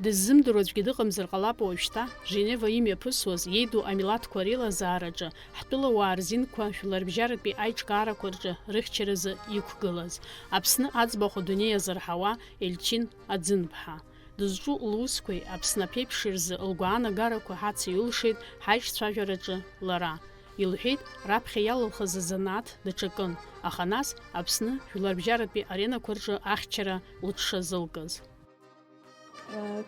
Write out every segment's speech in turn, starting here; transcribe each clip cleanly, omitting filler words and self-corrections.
Дыззымдыруаӡәгьы дыҟамзар ҟалап уажәшьҭа, Женева имҩаԥысуаз иеиду амилаҭқәа реилазаараҿы ҳтәылауаа рзинқәа жәларбжьаратәи аиҿкаарақәа рҿы рыхьчаразы иқәгылаз, Аԥсны аӡбахә адунеи азырҳауа Елчин Аӡынԥҳа. Дызҿу лусқәеи Аԥсны аԥеиԥш рзы лгәаанагарақәа ҳацыҩылшеит ҳаиҿцәажәараҿы лара. Илҳәеит раԥхьа иалылхыз азанааҭ даҽакын, аха нас Аԥсны жәларбжьаратәи аренақәа рҿы ахьчара лыҽшазылкыз.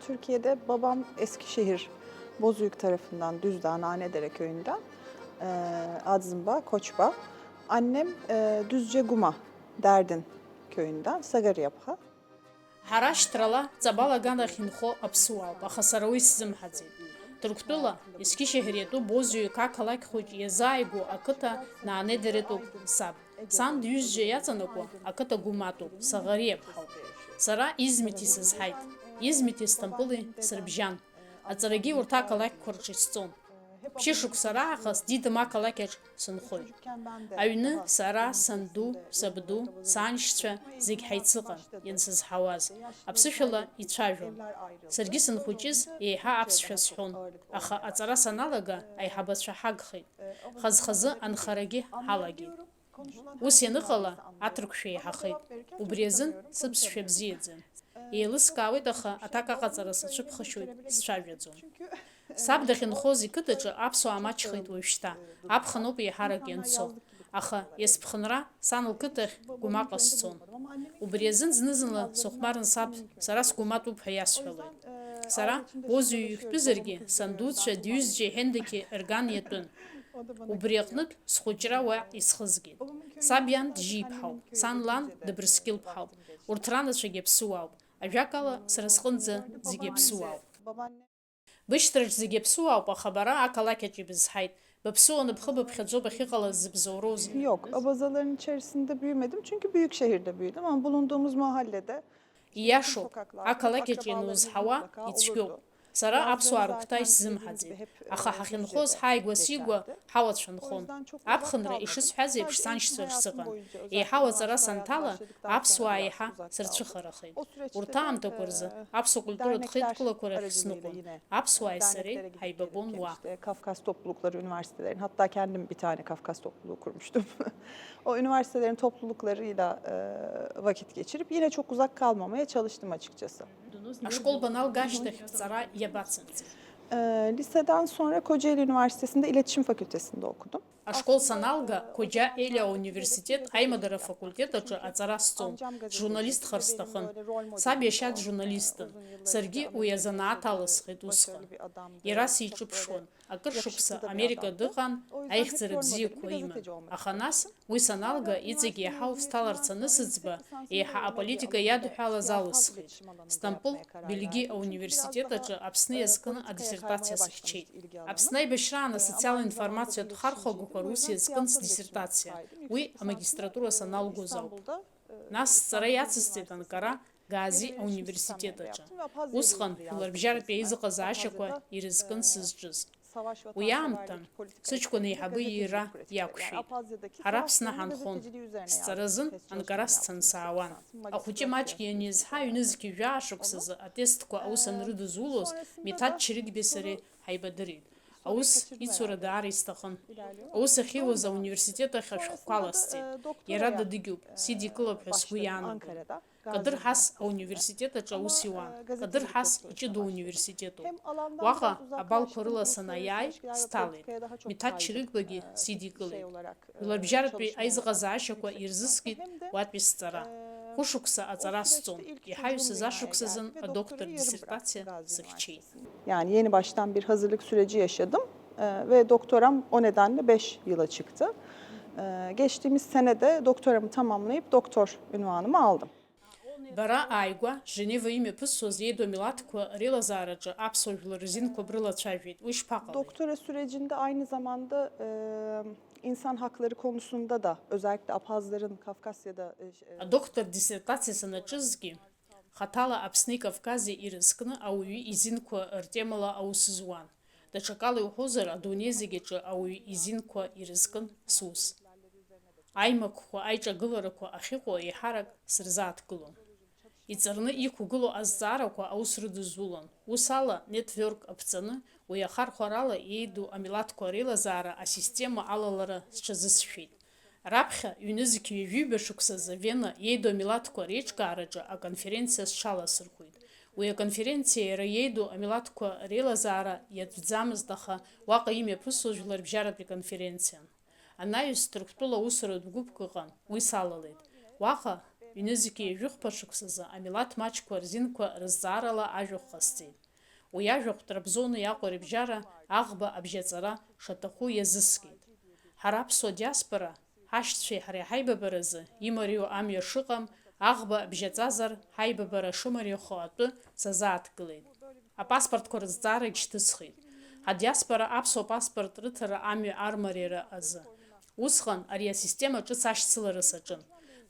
Türkiye'de babam Eskişehir Bozüyük tarafından Düzdağ Nanedere köyünden Adzımba, Koçba. Annem Düzce Guma Derdin köyünden Sagariyapha. Ҳара ҵабалаганахь инхо аԥсуаауп, аха сара уи сзымҳаӡеит. Ҭырқәтәыла Ескишеҳир иатәу Бозҩык ақалақь хәыҷ иазааигәоу ақыҭа Наанедеретәуп саб. Сан дҩызжьа иаҵанакуа ақыҭа Гәыматоуп, Саӷариаԥҳауп. Сара Измити сызҳаит. Измити Стамбыли сырбжьан. Аҵарагьы урҭ ақалақьқәа рҿы исҵон. Ԥшьышықәса раахыс дидым ақалақьаҿ сынхоит. Аҩны сара, санду, сабду, саншьцәа зегь ҳаицыҟан иансызҳауаз. Аԥсышәала ицәажәон. Саргьы сынхәыҷыз еиҳа аԥсшәа сҳәон, аха аҵара саналага аиҳабацәа ҳагхеит. Хаз-хазы анхарагьы ҳалагеит. Ус ианыҟала аҭырқәшәа еиҳахеит. Убри азын сыԥсшәа бзиаӡам. Еилыскаауеит, аха аҭак аҟаҵара сацәыԥхашьоит, сцәажәаӡом. Саб дахьынхоз иқыҭаҿы аԥсуаа маҷхеит уажәшьҭа, аԥхыноуп еиҳарак ианцо. Аха иасԥхынра сан лқыҭахь Гәымаҟа сцон. Убри азын зны-зынла сыхәмарын саб, сара сгәыматәуп ҳәа иасҳәалоит. Сара Бозҩы ихтәызаргьы сандуцәа дҩызџьа Ҳендеқьи рган иатәын. Убри аҟнытә схәыҷра уа исхызгеит. Саб иан Джьиԥҳауп, сан лан Дыбрскьылԥҳауп. Урҭ ранацәагьы аԥсуаауп. Ажәакала сара сҟынӡа зегьы аԥсуаауп. Бышьҭраҿ зегьы аԥсуаауп, аха бара ақалақьаҿ ибызҳаит. Баԥсуаны бхы быԥхьаӡо бахьыҟалаз зыбзоуроузеи? Yok, abazaların içerisinde büyümedim çünkü büyük şehirde büyüdüm ama bulunduğumuz mahallede Ииашоуп, ақалақьаҿ ианузҳауа ицәгьоуп. Сара аԥсуаа рыгәҭа исзымҳаӡеит, аха ҳахьынхоз ҳааигәа-сигәа ҳауацәа нхон. Аԥхынра ишысҳәаз еиԥш саншьцәаҿ сыҟан. Еиҳау аҵара санҭала, аԥсуаа еиҳа сырцәыхарахеит. Урҭ аамҭақәа рзы аԥсуа культуратә хеидкылақәа рахь сныҟәон. Аԥсуааи сареи ҳаибабон уа. Kafkas toplulukları üniversitelerin, hatta kendim bir tane Kafkas topluluğu kurmuştum. O üniversitelerin topluluklarıyla vakit geçirip yine çok uzak kalmamaya çalıştım açıkçası. Ашкол баналгашьҭахь бҵара иабацымҵеи? Liseden sonra Kocaeli Üniversitesi'nde İletişim Fakültesi'nde okudum. Ашкол саналга Коџьа Елиа университет аимадара факультет аҿы аҵара сҵон. Журналистхар сҭахын. Саб иашьа джурналистын. Саргьы уи азанааҭ алысхит усҟан. Иара сиҿыԥшуан. Акыр шықәса Америка дыҟан, аихьӡара бзиақәа иман. Аха нас уи саналга иҵегь еиҳа усҭаларц анысыӡба, еиҳа аполитика иадҳәалаз алысхит. Стамбул Бельги ауниверситет аҿы Аԥсны иазкны адиссертациа сыхьчеит. Аԥсны аибашьраан асоциалтә информациатә хархәагақәа рус иазкын сдиссертациа. Уи амагистратура саналгоз ауп. Нас сҵара иацысҵеит Анкара Гази ауниверситет аҿы. Усҟан жәларбжьаратәи аизыҟазаашьақәа ирызкын сызҿыз. Уи аамҭа сыҷкәын еиҳабы иира иақәшәеит. Ҳара Аԥсны ҳанхон. Сҵаразын Анкара сцаны саауан. Ахәыҷы маҷк ианизҳа аҩнызқьи жәаашықәсазы атестқәа аус анрыдызулоз Миҭаҭ Ҷырыгбеи сареи ҳаибадырит. Аус ицура даара исҭахын. Аус ахьиуаз ауниверситет ахь ашәҟәқәа аласҵеит. Иара дадыгьуп, сидикылап ҳәа сгәы иаанагон. Кадыр Ҳас ауниверситет аҿы аус иуан. Кадыр Ҳас иҷыдоу университетуп. Уаҟа абалқәа рыла санааиааи сҭалеит. Миҭаҭ Ҷырыгбагьы сидикылеит. Жәларбжьаратәи аизыҟазаашьақәа ирзыскит уатәи сҵара. Хәышықәса аҵара сҵон. Иҳаҩсыз ашықәсазын адоктор диссертациа сыхьчеит. Yani yeni baştan bir hazırlık süreci yaşadım ve doktoram o nedenle 5 yıla çıktı. Geçtiğimiz sene de doktoramı tamamlayıp doktor unvanımı aldım. Бара ааигәа Женева имҩаԥысуаз иеиду амилаҭқәа реилазаараҿы аԥсуа жәлар рзинқәа брылацәажәеит. Уи ишԥаҟалеи? Doktora sürecinde aynı zamanda insan hakları konusunda da özellikle Apazların Kafkasya'da Адоктор диссертациа санаҿызгьы хаҭала Аԥсни Кавкази ирызкны ауаҩы изинқәа ртемала аус зуан. Даҽакала иуҳәозар, адунеи зегь аҿы ауаҩы изинқәа ирызкын сус. Аимакқәа, аиҿагыларақәа ахьыҟоу еиҳарак сырзааҭгылон. Иҵарны иқәгылоу азҵаарақәа аус рыдызулон. Ус ала, нетворк аԥҵаны, уи ахархәарала иеиду амилаҭқәа реилазаара асистема алалара сҽазысшәеит. Раԥхьа ҩнызқь ҩажәиба шықәсазы Вена иеиду амилаҭқәа реиҿкаараҿы аконференциа сҽаласырхәит. Уи аконференциа иара иеиду амилаҭқәа реилазаара иаӡәӡамызт, аха уаҟа имҩаԥысуаз жәларбжьаратәи конференциан. Анаҩс Ҭырқәтәыла аусуратә гәыԥк ыҟан, уи салалеит. Уаҟа ҩнызқь ҩажәихәба шықәсазы амилаҭ маҷқәа рзинқәа рызҵаарала ажәахә ҟасҵеит. Уи ажәахә Трабзони Аҟәа рыбжьара аӷба абжьаҵара шаҭаху иазыскит. Ҳара аԥсуа диаспора ҳашьцәеи ҳареи ҳаибабаразы имариоу амҩа шыҟам, аӷба бжьаҵазар ҳаибабара шымариахо атәы сазааҭгылеит. Апаспортқәа рызҵаарагь шьҭысхит. Ҳадиаспора аԥсуа паспорт рыҭара амҩа армариара азы. Усҟан ари асистема ҿыц ашьцылара саҿын.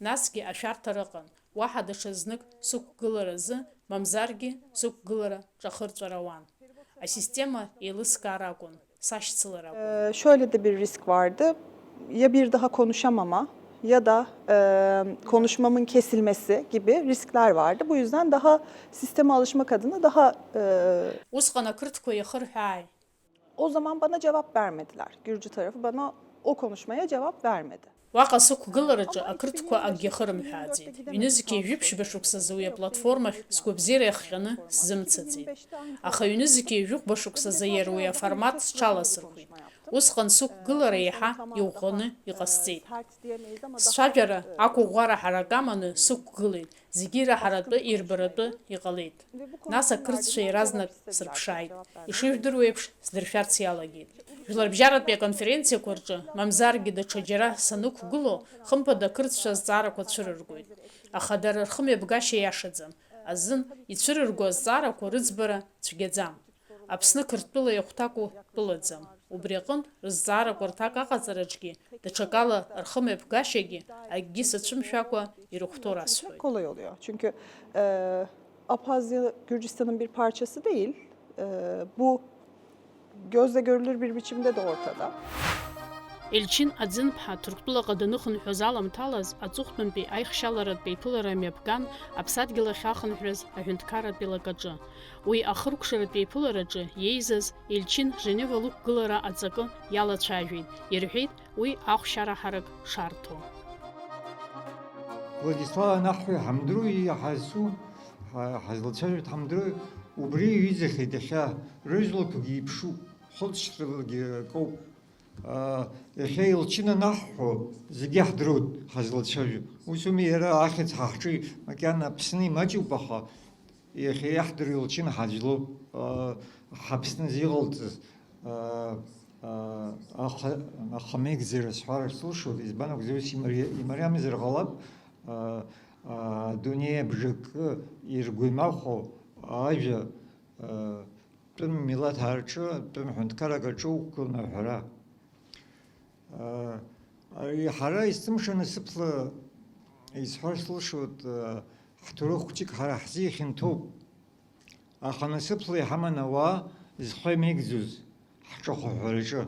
Насгьы ашәарҭара ыҟан, уаҳа даҽа знык сықәгыларазы, мамзаргьы сықәгылара ҿахырҵәара ауан. Асистема еилыскаар акәын, сашьцылара акәын. Şöyle de bir risk vardı. Ya bir daha konuşamama ya da konuşmamın kesilmesi gibi riskler vardı. Bu yüzden daha sisteme alışmak adına daha Усҟан ақырҭқәа иахырҳәааи. o zaman bana cevap vermediler. Gürcü tarafı bana o konuşmaya cevap vermedi. Уаҟа сықәгылараҿы ақырҭқәа акгьы ахырымҳәааӡеит. Ҩнызқь ҩажәиԥшьба шықәсазы уи аплатформахь сгәабзиара иахҟьаны сзымцаӡеит. Аха ҩнызқь ҩажәихәба шықәсазы иара уи аформат сҽаласырхәит. Усҟан сықәгылара иаҳа иӷәӷәаны иҟасҵеит. Сцәажәара ақәыӷәӷәара ҳарак аманы сықәгылеит, зегьы ираҳаратәы ирбаратәы иҟалеит. Нас ақырҭцәа иаразнак сырԥшааит. Ишыжәдыруа еиԥш сдыршәарц иалагеит. Жәларбжьаратәи аконференциақәа рҿы, мамзаргьы даҽа џьара санықәгыло, хымԥада ақырҭцәа азҵаарақәа цәырыргоит. Аха дара рхымҩаԥгашьа иашаӡам. Азын ицәырырго азҵаарақәа рыӡбара цәгьаӡам. Аԥсны Қырҭтәыла иахәҭакәу тәылаӡам. Убри аҟынтә рызҵаарақәа рҭак аҟаҵараҿгьы, даҽакала рхымҩаԥгашьагьы акгьы сацәымшәакәа ирыхәҭоу расҳәоит. Kolay oluyor. Çünkü Abhazya Gürcistan'ın bir parçası değil. Bu gözle görülür bir biçimde de ortada. Елчин Аӡынԥҳа Ҭырқәтәылаҟа даныхынҳәыз аламҭалаз аҵыхәтәантәи аихшьаларатә еиԥылара мҩаԥган Аԥсадгьыл ахь ахынҳәыз аҳәынҭқарратә еилагаҿы. Уи ахыркәшаратә еиԥылараҿы иеизаз Елчин Женева лықәгылара аҵакы иалацәажәеит, ирҳәеит уи ахәшьара ҳарак шарҭо. Владислава наҳҳәои ҳамдруи иаҳазу ҳазлацәажәоит ҳамдруи убри иҩызахеит иахьа рыжәлақәагьы иԥшуп, хылҵшьҭралагьы акоуп. Иахьа Елчин анаҳҳәо зегьы ҳдыруеит ҳазлацәажәо. Усуми иара ахьӡ ҳаҳҿы макьана Аԥсны имаҷуп, аха иахьа иаҳдыруа Елчин ҳаӡәлоуп. Ҳаԥсны зиҟалҵаз ахамеигӡара сҳәара слышуеит, избан акәзар ус имариамзар ҟалап. Адунеи абжакы иргәимахәо ажәа тәым милаҭ ҳарҿы, тәым ҳәынҭқаррак аҿы уқәгыланы аҳәара. Ҳара изҭымша насыԥла исҳәар слышуеит, ҳҭоурых хәыҷык ҳара ҳзы ихьанҭоуп. Аха насыԥла иҳаман ауаа зхы имеигӡоз ҳҿахәҳәараҿы.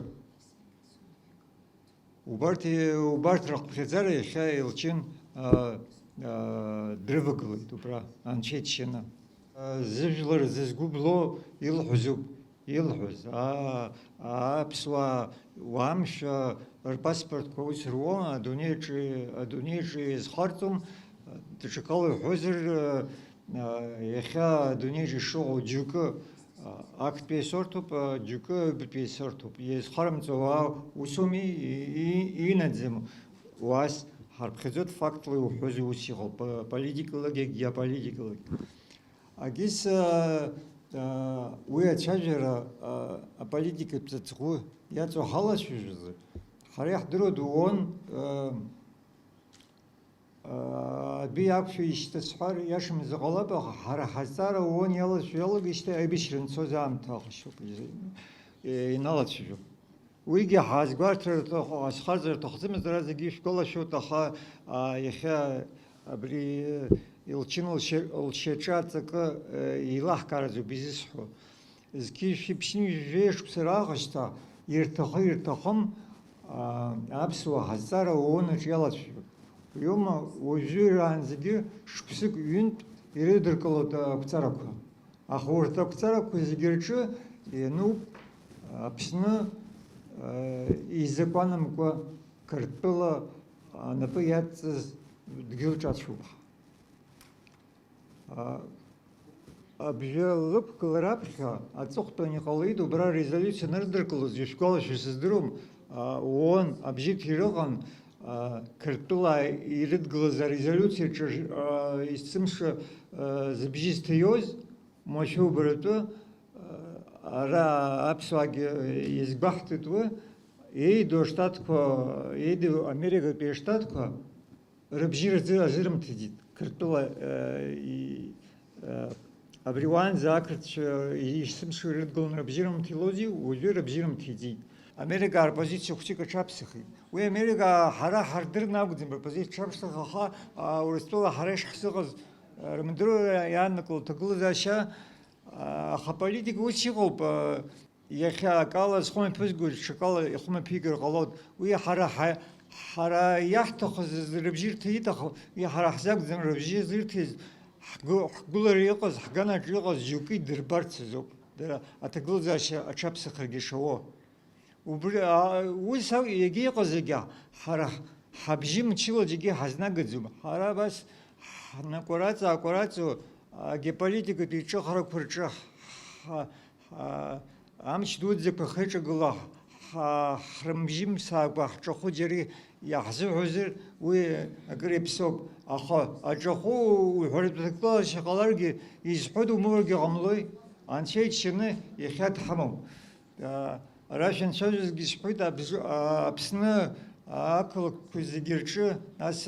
Убарҭ рахәԥхьаӡара иахьа Елчин дрывагылеит убра анцәа иџьшьаны. Зыжәлар зызгәыбло илҳәозуп, илҳәоз. Аԥсуаа уамшәа рпаспортқәа ус руон, адунеиаҿы изхарҵом, даҽакала иҳәозар иахьа адунеиаҿы ишыҟоу џьоукы актәи исорҭоуп, џьоукы аҩбатәи исорҭоуп. Изхарымҵо ауаа усуми инаӡам. Уас ҳарԥхьаӡоит фактла иуҳәозу ус иҟоуп, политикалагьы геополитикалагьы. Агьыс уи ацәажәара аполитикатә ҵаҵӷәы иаҵоу ҳалацәажәозар, ҳара иаҳдыруа дуон адәы иақәшәо ишьҭасҳәар иашамыз ҟалап, аха ҳара ҳазҵаара уон иалагеижьҭеи аибашьра анцоз аамҭа аҟашьоуп, иналацәажәоуп. Уигьы ҳаазгәарҭар азхарҵар аҭахӡамызт, ара зегьы ишәгәалашәоит, аха иахьа абри Елчин лшьаҿа аҵакы еилаҳкаараӡоуп изысҳәо. Зқьы шәиԥшьны жәеишықәса раҟашьҭа ирҭахым аԥсуаа ҳазҵаара ООН аҿы иалацәажәоит. Иоума уажәыраанӡагьы шықәсык ҩынтә ирыдыркылоит ақәҵарақәа. Аха урҭ ақәҵарақәа зегьы рҿы иануп Аԥсны изакәанамкәа Қырҭтәыла анапы иадҵыз дгьыл ҿацәуп. Абжьы лықәгылара аԥхьа аҵыхәтәан иҟалеит убра резолиуциа анырдыркылоз, ишәгәалашәо сыздыруам, ООН абжьыҭ ирыҟан Қырҭтәыла ирыдгылаз арезолиуциаҿы изцымшәа зыбжьы зҭиоз, Мачәы убаратәы ара аԥсуаагьы иазгәаҳҭеит уи, еиду аштатқәа, еиду Америкатәи аштатқәа рыбжьы азырымҭеит Қырҭтәыла абри уаанӡа ақырҭцәа ишсымшәа ирыдгыланы рыбжьы рымҭилози, уажәы рыбжьы рымҭиӡеит. Америка рпозициа хәыҷык аҽаԥсахит. Уи Америка ҳара ҳардырны акәӡам рпозициа аҽаԥсах, аха Урыстәыла ҳара ишҳзыҟаз рымдыруа иааннакыло аҭагылазаашьа, аха политика ус иҟоуп, иахьа акала зхәы мҩаԥызго ҽакала ихәы мҩаԥигар ҟалоит. Уи ҳара иаҳҭахыз рыбжьы рҭиит, аха уи ҳара ҳзакәӡам рыбжьы зырҭиз. Ҳгәылара иҟаз, ҳганаҿы иҟаз џьоукы идырбарц азоуп, дара аҭагылазаашьа аҽаԥсахыргьы шауа. Ус егьа иҟаз егьа ҳара ҳабжьы мчыла џьаргьы ҳазнагаӡом. Ҳара абас ҳнакәараҵа-аакәараҵо агеополитикатә иҿыхарақәа рҿы амч дуӡӡақәа хеиҿагыла ҳрымжьымсаакәа ҳҿахәы џьара иаҳзыҳәозар, уи акыр иаԥсоуп. Аха аҿахәы уҳәаратәы ҟаларгьы изҳәода умыуаргьы ҟамлои, анцәа иџьшьаны иахьа дҳамоуп. Арашәа анцәажәозгьы исҳәоит, Аԥсны ақалақьқәа зегьы рҿы, нас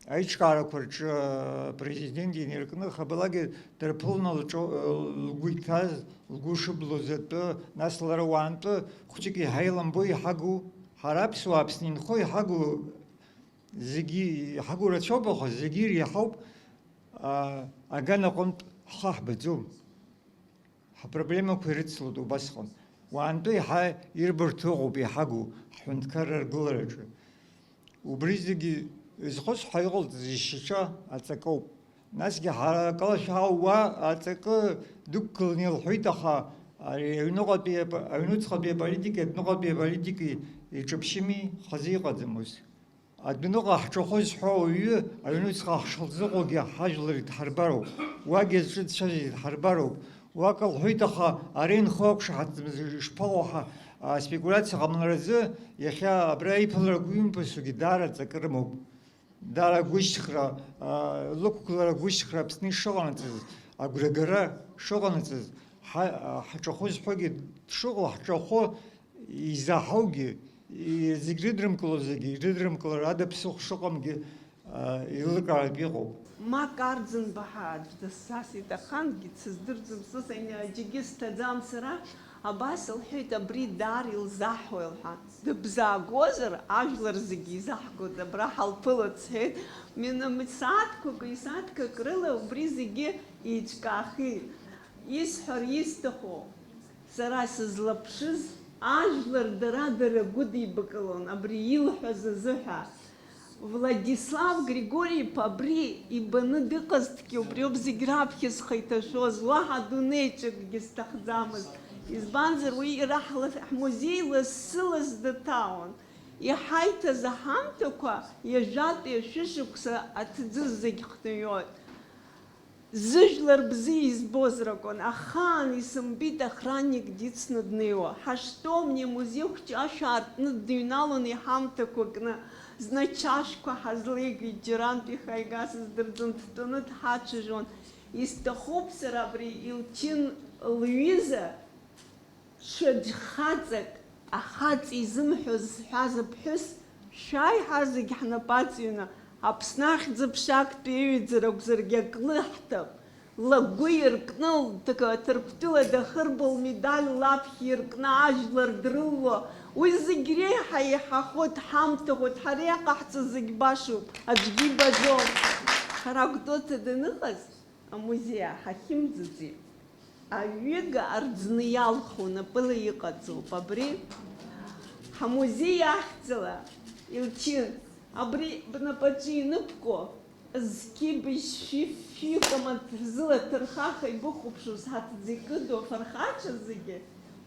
аиҿкаарақәа рҿы президент инаркны хабалагьы дарԥылны лгәы иҭаз, лгәы шыблоз атәы, нас лара уаантәы хәыҷык иҳаиламбо иҳагу, ҳара аԥсуаа Аԥсны инхо иҳагу зегьы иҳагу рацәоуп, аха зегьы иреиҳауп аганаҟынтә ҳхы ҳбаӡом. Ҳапроблемақәа ирыцлоит убасҟан. Уаантәы иаҳа ирбарҭо ыҟоуп иҳагу ҳҳәынҭқарра ргылараҿы. Убри зегьы зхәыц ҳәа иҟалҵаз ишьаҿа аҵакоуп. Насгьы ҳара акалашәа уа аҵакы дықәгыланы илҳәеит, аха аҩнуҵҟатәи аполитика, адәныҟатәи аполитика иҿаԥшьыми, хазы иҟаӡам ус. Адәныҟа ҳҿахәы зҳәо ауаҩы аҩнуҵҟа ҳшылзыҟоугьы ҳажәлар идҳарбароуп, уагьы зҿы дцәажәоз идҳарбароуп. Уаҟа лҳәеит, аха ари инхо ақәшаҳаҭӡамыз ишԥаҟоу спекулациа ҟамларазы иахьа абра иԥыларақәа имԥасугьы даара ҵакы рымоуп. Даара агәышьҭхра, лықәгылара агәышьҭхра Аԥсны ишыҟанаҵаз, агәрагара шыҟанаҵаз, ҳҿахәы зҳәогьы дшыҟоу, ҳҿахәы изаҳаугьы, зегь рыдрымкыло зегьы, ирыдрымкылар ада ԥсыхәа шыҟамгьы еилыркааратә иҟоуп. Мак арӡын баҳа дасас иҭахангьы дсыздырӡом, џьаргьы сҭаӡам сара, абас лҳәеит, абри даара илзаҳуа лҳәа. Дыбзаагозар ажәлар зегьы изаҳгоит, абра ҳалԥылот сҳәеит. Сааҭқәак рыла убри зегьы еиҿкаахеит. Исҳәар исҭаху, сара сызлаԥшыз ажәлар дара гәыдибакылон абри илҳәаз азыҳәа. Владислав Григорий-иԥа абри ибаны дыҟазҭгьы убриоуп зегь раԥхьа схы иҭашәоз, уаҳа дунеиҿакгьы сҭахӡамызт. Избанзар уи ҳмузеи лассы-ласс даҭаауан. Иҳаиҭаз аҳамҭақәа иажәатәи ашәышықәса аҭӡы зегь хҭиоит. Зыжәлар бзиа избоз ракәын, ахаан исымбит охранник дицны днеиуа. Ҳаштәоу мне музеи хәҷы ашә аартны дыҩналон иҳамҭақәа кны. Зны чашқәа ҳазлеигеит, џьарантә ихаига сыздырӡом, дтәаны дҳаҽыжәон. Исҭахуп сара абри Илчин лҩыза ҽаӡә-хаҵак, ахаҵа изымҳәоз зҳәаз аԥҳәыс, шәааи зегь ҳнапаҵҩны, Аԥсны ахьӡ-ԥшактәи еиҩыӡара акәзаргьы аклыҳҭап. Лагәы иркны, Ҭырқәтәыла дахырбо лмедаль лаԥхьа иркны ажәлар дрыло, уи зегь реиҳа иҳахоит, ҳамҭахоит, ҳара иҟаҳҵаз зегь башоуп, аӡәгьы ибаӡом. Ҳара Гәдоуҭа даныҟаз амузеи ҳахьымӡаӡеит. Аҩыга арӡны иалху напыла иҟаӡоуп. Абри ҳамузеи ахьӡала Илчин, абри бнапаҿы инықәко зкибыш фикама зыла тырхаха ибыхәаԥшуаз ҳаҭӡа икыду афырхацәа зегьы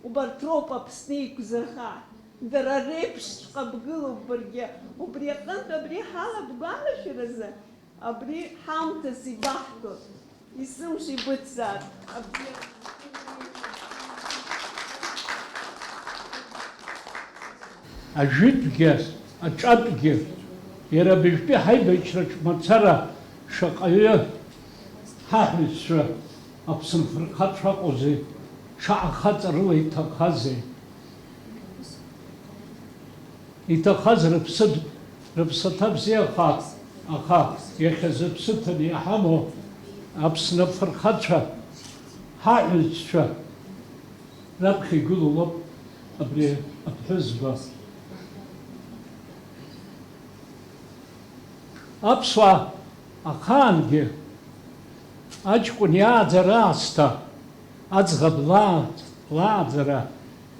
убарҭ роуп Аԥсны еиқәзырха. Дара реиԥшҵәҟьа бгылоуп баргьы. Убри аҟынтә абри ҳалабгәалашәаразы абри ҳамҭас ибаҳҭоит. Исымша ибыцзаап. Ажәытәгьы, аҿатәгьы, иара абыжәтәи ҳаибашьраҿ мацара шаҟаҩы ҳаҳәызшәа аԥсынфырхацәа аҟоузеи, шаҟа хаҵа рыла иҭахазеи. Иҭахаз рыԥсаҭа бзиахаат, аха иахьа зыԥсы ҭаны иҳамоу Аԥсны афырхацәа, ҳаҳәызшәа раԥхьа игылоуп абри аԥҳәызба. Аԥсуаа ахаангьы аҷкәын иааӡара аасҭа, аӡӷаб лааӡара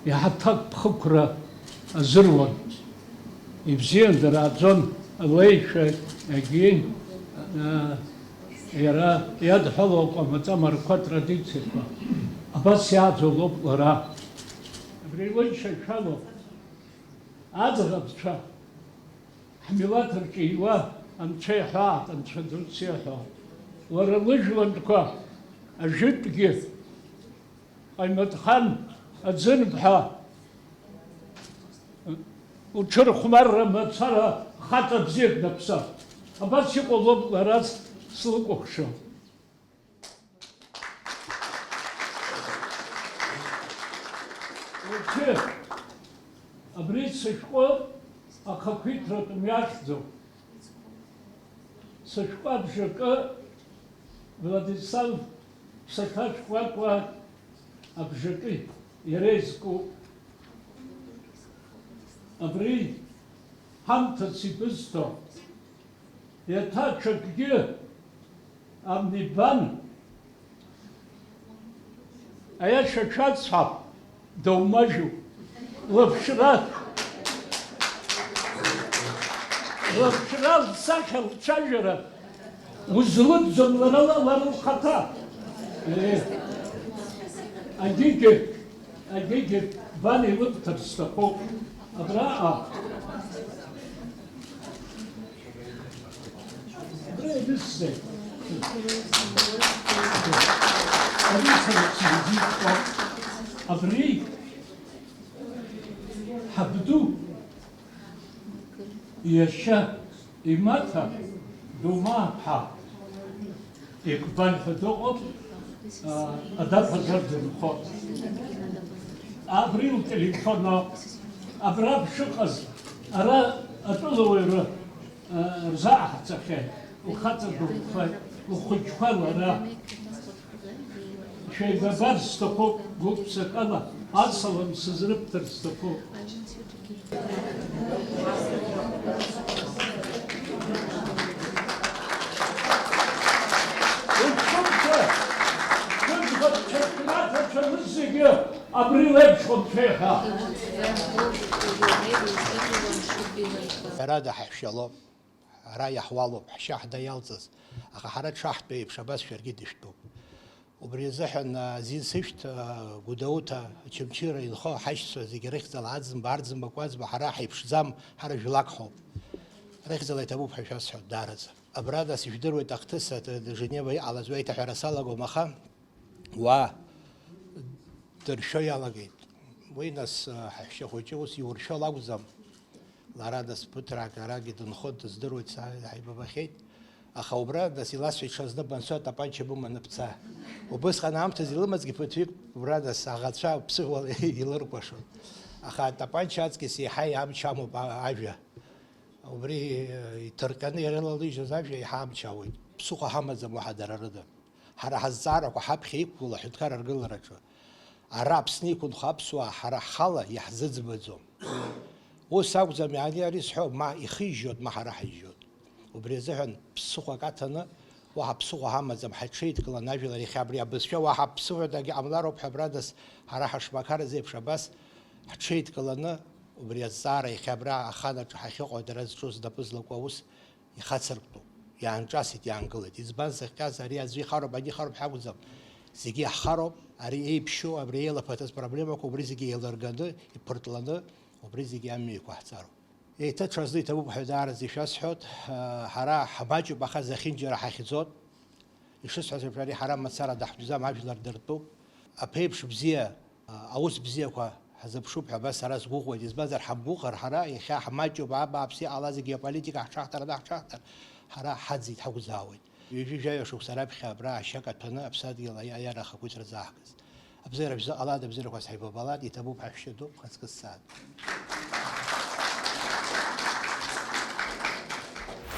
иҳаҭак ԥхықәра азыруан. Ибзиан дарааӡон алеишәа агьин иара иадҳәалоу аҟамаҵамарақәа традициақәа. Абас иааӡолоуп лара. Абри илышьашәалоуп аӡӷабцәа ҳмилаҭ рҿиуа анцәа иҳәаат, анцәа дуц иҳәо. Лара лыжәлантәқәа ажәытәгьы Ҟаимаҭхан Аӡынбҳа уҽырхәмарра мацара хаҵа бзиак даԥсап. Абас иҟалоуп лара слыкәыхшо. Уаҵәы абри сышәҟәы ахақәиҭратә мҩахьӡоуп. Сышәҟәы абжакы Владислав ԥсаҭа шәҟәқәа абжакы иара изкуп. Абри ҳамҭац ибызҭо иаҭа ҽакгьы амнибан аиаша ҽацҳап даумажьуп. Лыԥшра лсахьа лцәажәара узлыдӡом лара лхаҭа. Агьигьы бан илыбҭар сҭахуп. Абраҟа Abri habdu yasha imata dumapha ikban fadot adab hazardin khot abril telefono abrab shqaz ara atulowera rzaha tsakhe وخاطر وخجفال را شيء ببر استقو قوب سكالا أصلاً سزرب ترستقو أراد حشلو رايح والو حشاح ديالزز أخا حرد شاحت بيب شباس شرقي دشتو وبريزحن زين سشت قدوتا چمچيرا يلخو حشسو زي ريخزل عزم بارزم بكواز بحراحي بشزام حرج لاكحو ريخزل يتبوب حشاس حد دارز أبرادا سيشدرو تقتصة جنيبا على زويتا حرسالا ومخا و درشو يالاقيت ويناس حشا خوجوس يورشو لاقزم لارادس بطرق راجي دنخود زدروت ساعي ببخيت أخوبرا دس يلاس في شاز دبان سوى تبانش بوما نبتسا وبس خنا عم تزيل مزج بتويك برا دس أغاتشا بسهول يلرقشوا أخا تبانش هذا كسي حي عم شامو بعجة وبري تركني يرلا لي جزاف شيء حام شاوي بسوق حمد زم واحد رده حرا حزارك وحب خيب ولا حتكرر رجل رجوا عرب سنيكون خابسوا حرا خلا يحزز بزوم وساق زماني أريسحو ما يخيجود ما حرح يجود وبريزهن بسوق قاتنا وها بسوق هم زم حشيت كلا ناجل اللي خبري بس شو وها بسوق دقي عملارو بحبرادس حرحش مكار زي بشباس حشيت كلنا وبريزار يخبره أخذنا حقيقة درز جوز دبز لقوس يخسرته иаанҿасит, иаангылеит. Избан захьҟьаз ари аӡәы ихароуп, ани ихароуп ҳакәӡам. Зегьы ҳхароуп, ари еиԥшьоу, абри еилаԥаҭаз проблемақәа, убри зегьы еилырганы, иԥыртланы, убри зегьы амҩа иқәаҳҵароуп. Еиҭаҽазны иҭабуп ҳәадаараӡа ишәасҳәоит, ҳара ҳмаҷуп, аха зехьынџьара ҳахьӡоит. Ишысҳәаз еиԥш ари ҳара мацара даҳтәӡам, ажәлар дыртәуп. Аԥеиԥш бзиа, аус бзиақәа ҳзыԥшуп ҳәа абас сара сгәыӷуеит. Избанзар ҳамгәыӷыр, ҳара иахьа ҳмаҷуп, абааԥсы иҟалаз агеополитика ҳҽаҳҭараны ҳҽаҳҭар, ҳара ҳаӡит, ҳақәзаауеит. Ҩажәижәаҩа шықәса раԥхьа абра ашьак аҭәаны аԥсадгьыл аиара ахақәиҭра заҳкыз. Абзиара бзиа ҟалан, абзиарақәа сҳаибабалан, иҭабуп ҳаҳәшьа дук, ҳаҵкыс саат.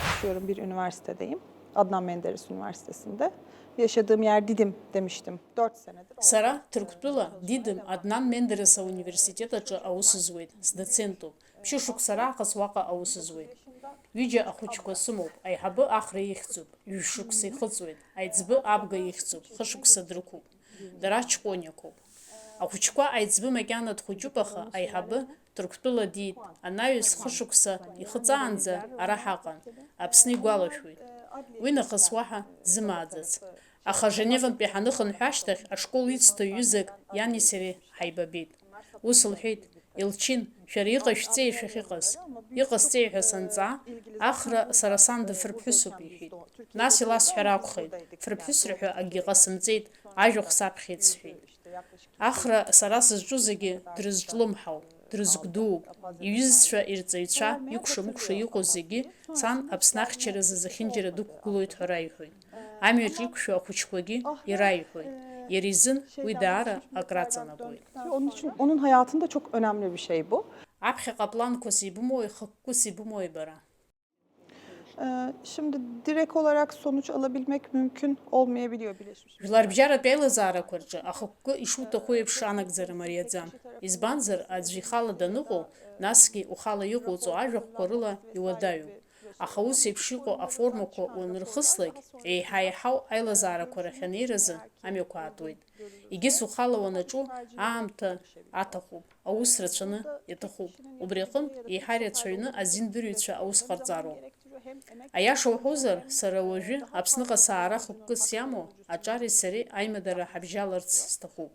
Yaşıyorum, bir üniversitedeyim. Adnan Menderes Üniversitesi'nde. Yaşadığım yer Didim demiştim. 4 senedir. Сара Ҭырқәтәыла Дидым Аднан Мендерес ауниверситет аҿы аус зуеит, сдоцентуп. Ԥшьышықәса раахыс уаҟа аус зуеит. Ҩыџьа ахәыҷқәа сымоуп, аиҳабы Ахра ихьӡуп, ҩ-шықәса ихыҵуеит, аиҵбы Абга ихьӡуп, хы-шықәса дрықәуп, дара ҷкәыниақәоуп. Ахәыҷқәа аиҵбы макьана дхәыҷуп, аха аиҳабы Ҭырқәтәыла диит, анаҩс хы-шықәса ихыҵаанӡа ара ҳаҟан, Аԥсны игәалашәоит. Уи нахыс уаҳа дзымааӡац. Аха Женевантәи ҳаныхынҳәы ашьҭахь ашкол ицҭо ҩызак иани сареи ҳаибабеит. Ус лҳәеит, Елчин, шәара иҟашәҵеи шәахьыҟаз. Иҟасҵеи ҳәа санҵаа, Ахра сара сан дыфырԥҳәысуп иҳәеит. Нас иласҳәар акәхеит, фырԥҳәысра ҳәа акгьы ҟасымҵеит, ажәахә саԥхьеит сҳәеит. Ахра сара сызҿу зегьы дрызҿлымҳауп, дрызгәдууп, иҩызцәа, ирҵаҩцәа, икәша-мыкәша иҟоу зегьы сан Аԥсны ахьчаразы зехьынџьара дықәгылоит ҳәа раиҳәоит. Амҩаҿ иқәшәо ахәыҷқәагьы ираиҳәоит. Иара изын уи даара акраҵанакуеит. Onun için onun hayatında çok önemli bir şey bu. Аԥхьаҟа планқәас ибымои, хықәкыс ибымои бара? Şimdi direkt olarak sonuç alabilmek mümkün olmayabiliyor Birleşmiş Жәларбжьаратә аилазаарақәа рҿы ахықәкы ишуҭаху еиԥш анагӡара мариаӡам. Избанзар, аӡәы ихала даныҟоу, насгьы ухала иҟоуҵо ажәахәқәа рыла иуадаҩуп. Аха ус еиԥш иҟоу аформақәа уанырхыслак, еиҳа-еиҳау аилазаарақәа рахь анеиразы амҩақәа аатуеит. Егьыс ухала уанаҿу аамҭа аҭахуп, аус рацәаны иаҭахуп. Убри аҟынтә еиҳа ирацәаҩны азиндырҩцәа аус ҟарҵароуп. Аиаша уҳәозар, сара уажәы Аԥсныҟа саара хықәкыс иамоу аҿари сареи аимадара ҳабжьаларц сҭахуп.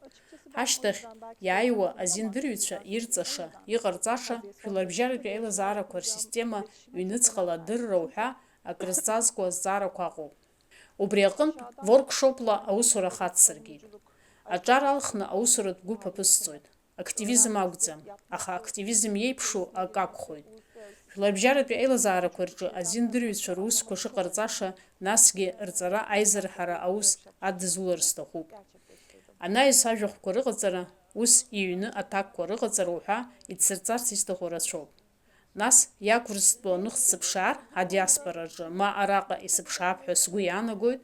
Ҳашьҭахь иааиуа азиндырҩцәа ирҵаша, иҟарҵаша жәларбжьаратәи аилазаарақәа рсистема ҩныҵҟала адырра уҳәа акрызҵазкуа азҵаарақәа аҟоуп. Убри аҟынтә воркшопла аусура хацсыргеит. Аҿар алхны аусуратә гәыԥ аԥысҵоит. Активизм акәӡам, аха активизм иеиԥшу ак акәхоит. Жәларбжьаратәи аилазаарақәа рҿы азиндырҩцәа русқәа шыҟарҵаша, насгьы рҵара аизырҳара аус адызулар сҭахуп. Анаҩс ажәахәқәа рыҟаҵара, ус иҩны аҭакқәа рыҟаҵара уҳәа ицсырҵарц исҭаху рацәоуп. Нас иақәырӡтәу аныхс сыԥшаар адиаспораҿы, ма араҟа исыԥшаап ҳәа сгәы иаанагоит.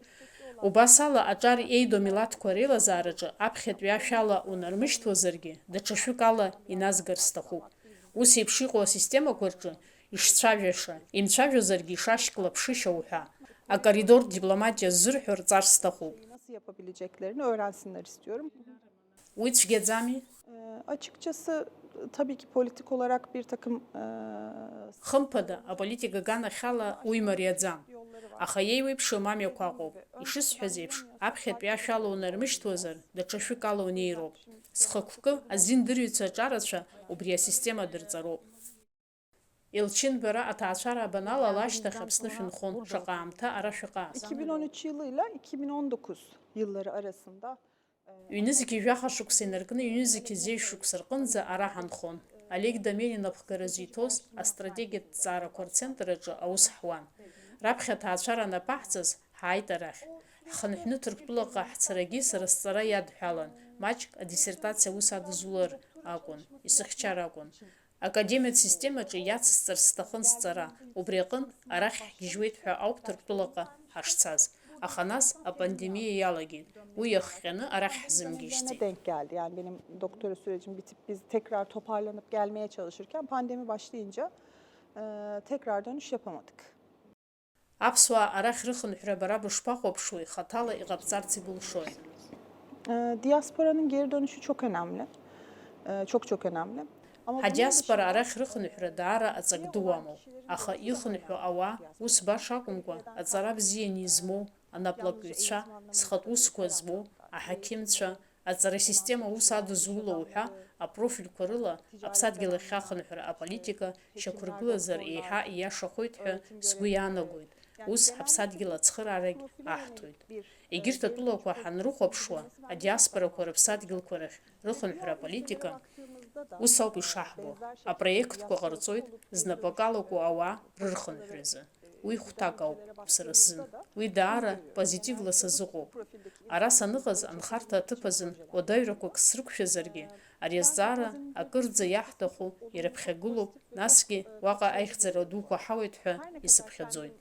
Убас ала аҿар еидо милаҭқәа реилазаараҿы аԥхьатәи ашәала унармышьҭуазаргьы, даҽа шәык ала иназгар сҭахуп. Ус еиԥш иҟоу асистемақәа рҿы ишцәажәаша, имцәажәозаргьы ишашьклаԥшышьа уҳәа, акоридор дипломатиа ззырҳәо рҵар сҭахуп. nasıl yapabileceklerini öğrensinler istiyorum. Уи цәгьаӡами? Açıkçası tabii ki politik olarak bir takım Хымԥада, аполитика аганахьала уи мариаӡам. Аха иеиуеиԥшым амҩақәа аҟоуп. Ишысҳәаз еиԥш, аԥхьатәи ашәала унармышьҭуазар, даҽа шәык ала унеироуп. Зхықәкы азиндырҩцәа аҿарацәа убри асистема дырҵароуп. Елчин, бара аҭаацәара абаналала ашьҭахь Аԥсны шәынхон, шаҟа аамҭа ара шәыҟааз. 2013 yılıyla 2019 yılları arasında Ҩнызқьи жәаха шықәса инаркны ҩнызқьи зеиҩ шықәса рҟынӡа ара ҳанхон. Олег Доменин аԥхгаразы иҭоз астратегиатә ҭҵаарақәа рцентр аҿы аус ҳуан. Раԥхьа аҭаацәара анаԥаҳҵаз ҳааит арахь. Ҳхынҳәны Ҭырқәтәылаҟа ҳцарагьы сара сҵара иадҳәалан, маҷк адиссертациа аус адызулар акәын, исыхьчар акәын. Академиатә системаҿы иацысҵар сҭахын сҵара, убри аҟынтә арахь ҳгьежьуеит ҳәа ауп Ҭырқәтәылаҟа ҳашцаз. Axa nas pandemiye yalagid. Bu yaxyanı araq hizmgişti. denk geldi. Yani benim doktora sürecim bitip biz tekrar toparlanıp gelmeye çalışırken pandemi başlayınca tekrar dönüş yapamadık. Аԥсуаа арахь рыхынҳәра бара бышԥахәаԥшуеи, хаҭала иҟабҵарц ибылшои? Diasporanın geri dönüşü çok önemli. Çok önemli. Ama bunun Ҳадиаспора dışında, арахь рыхынҳәра даара аҵак дуамоуп, аха ихынҳәо ауаа ус баша акәымкәа аҵара бзианы измоу, анаплакыҩцәа, зхатә усқәа змоу, аҳақьымцәа, аҵарасистема ус адызулоу ҳәа апрофильқәа рыла аԥсадгьыл ахь ахынҳәра аполитика шьақәыргылазар еиҳа ииашахоит ҳәа сгәы иаанагоит. Ус ҳаԥсадгьыл ацхыраарагь аҳҭоит. Егьырҭ атәылақәа ҳанрыхәаԥшуа, адиаспорақәа рыԥсадгьылқәа рахь рыхынҳәра аполитика ус ауп ишаҳбо, апроектқәа ҟарҵоит знапакалакәу ауаа рырхынҳәразы. Уи хәҭак ауп ԥсра сзын. Уи даара позитивла сазыҟоуп. Ара саныҟаз анхарҭа аҭыԥ азын уадаҩрақәак срықәшәазаргьы, ари азҵаара акырӡа иаҳҭаху ираԥхьагылоуп, насгьы уаҟа аихьӡара дуқәа ҳауеит ҳәа исыԥхьаӡоит.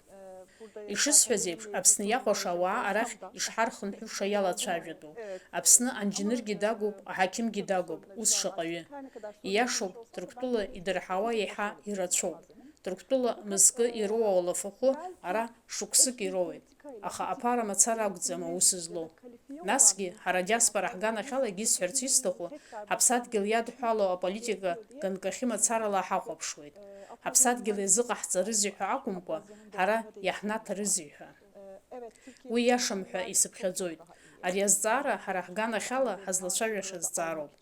Ишысҳәаз еиԥш, Аԥсны иахәаша ауаа арахь ишҳархынҳәыша иалацәажәатәуп. Аԥсны анџьныргьы дагуп, аҳақьымгьы дагуп, ус шаҟаҩы. Ииашоуп, Ҭырқәтәыла идырҳауа еиҳа ирацәоуп. Ҭырқәтәыла мызкы ироуа уалафахәы ара шықәсык ироуеит. Аха аԥара мацара акәӡам аус злоу. Насгьы, ҳара адиаспора ҳганахьалагьы исҳәарц исҭаху, ҳаԥсадгьыл иадҳәалоу аполитика ганкахьы мацарала ҳахәаԥшуеит. Ҳаԥсадгьыл иазыҟаҳҵарызеи ҳәа акәымкәа, ҳара иаҳнаҭарызеи ҳәа. Уи иашам ҳәа исыԥхьаӡоит. Ари азҵаара ҳара ҳганахьала ҳазлацәажәаша зҵаароуп.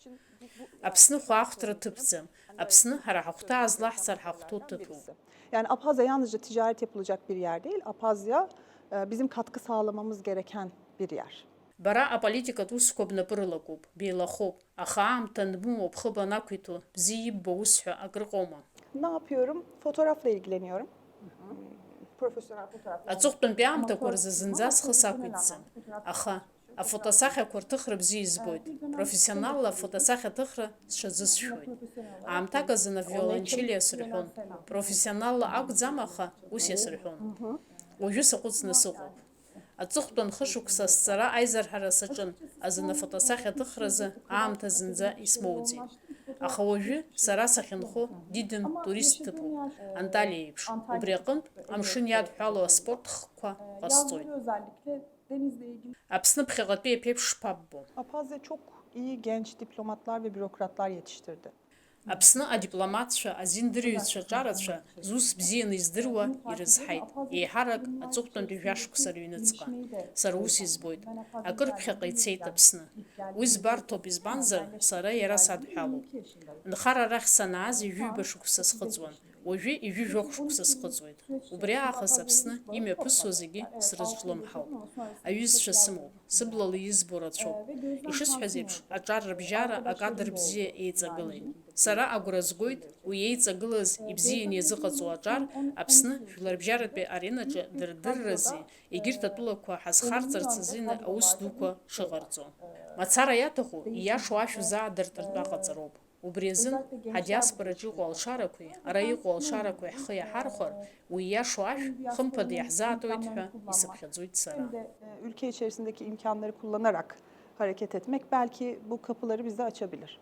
Аԥсны хәаахәҭра ҭыԥӡам. Aԥсны ҳара ҳахәҭа азлаҳҵар ҳахәҭоу ҭыԥуп. Yani Abhazya yalnızca ticaret yapılacak bir yer değil. Abhazya bizim katkı sağlamamız gereken bir yer. Бара аполитикатә усқәа бнапы рылакуп, беилахоуп, аха аамҭа анбымоу бхы банақәиҭу, бзиа иббо ус ҳәа акрыҟоума. Ne yapıyorum? Fotoğrafla ilgileniyorum. Profesyonel fotoğraf. Аҵыхәтәантәи аамҭақәа рзы зынӡа схы сақәиҭӡам. Аха афотосахьақәа рҭыхра бзиа избоит. Профессионалла афотосахьаҭыхра сҽазысшәоит. Аамҭак азын авиолончель иасырҳәон. Профессионалла акәӡам, аха ус иасырҳәон. Уажәы саҟәыҵны сыҟоуп. Аҵыхәтәан хышықәса сцара аизарҳара саҿын, азын афотосахьаҭыхразы аамҭа зынӡа исмоуӡеит. Аха уажәы сара сахьынхо дидым турист ҭыԥуп, Анталиа еиԥш. Убри аҟынтә амшын иадҳәалоу аспорт хкқәа ҟасҵоит. Аԥсны ԥхьаҟатәи аԥеиԥш шԥаббо. Abhazya çok iyi genç diplomatlar ve bürokratlar yetiştirdi. Аԥсны адипломатцәа, азиндырҩцәа ҿарацәа зус бзианы издыруа ирызҳаит. Еиҳарак аҵыхәтәантәи жәашықәса рыҩныҵҟа. Сара ус избоит. Акыр ԥхьаҟа ицеит Аԥсны. Уи збарҭоуп, избанзар, сара иара садҳәалоуп. Нхара арахь санааз ижәыҩба шықәса схыҵуан. Уажәы ижәыжәохә шықәса схыҵуеит. Убри аахыс Аԥсны имҩаԥысуа зегьы срызҿлымҳауп. Аҩызцәа сымоуп, сыблала избо рацәоуп. Ишысҳәаз еиԥш, аҿар рыбжьара акадр бзиа еиҵагылеит. Сара агәра згоит, уи еиҵагылаз ибзианы иазыҟаҵоу аҿар Аԥсны жәларбжьаратәи аренаҿы дырдыррази, егьырҭ атәылақәа ҳазхарҵарц азыны аус дуқәа шыҟарҵо. Мацара иаҭаху ииашоу ашә заадыртыртә аҟаҵароуп. Убри азын ҳадиаспораҿы иҟоу алшарақәеи, ара иҟоу алшарақәеи ҳхы иаҳархәар, уи ииашоу ашә хымԥада иаҳзаатуеит ҳәа исыԥхьаӡоит сара. Ülke içerisindeki imkanları kullanarak hareket etmek belki bu kapıları bize açabilir.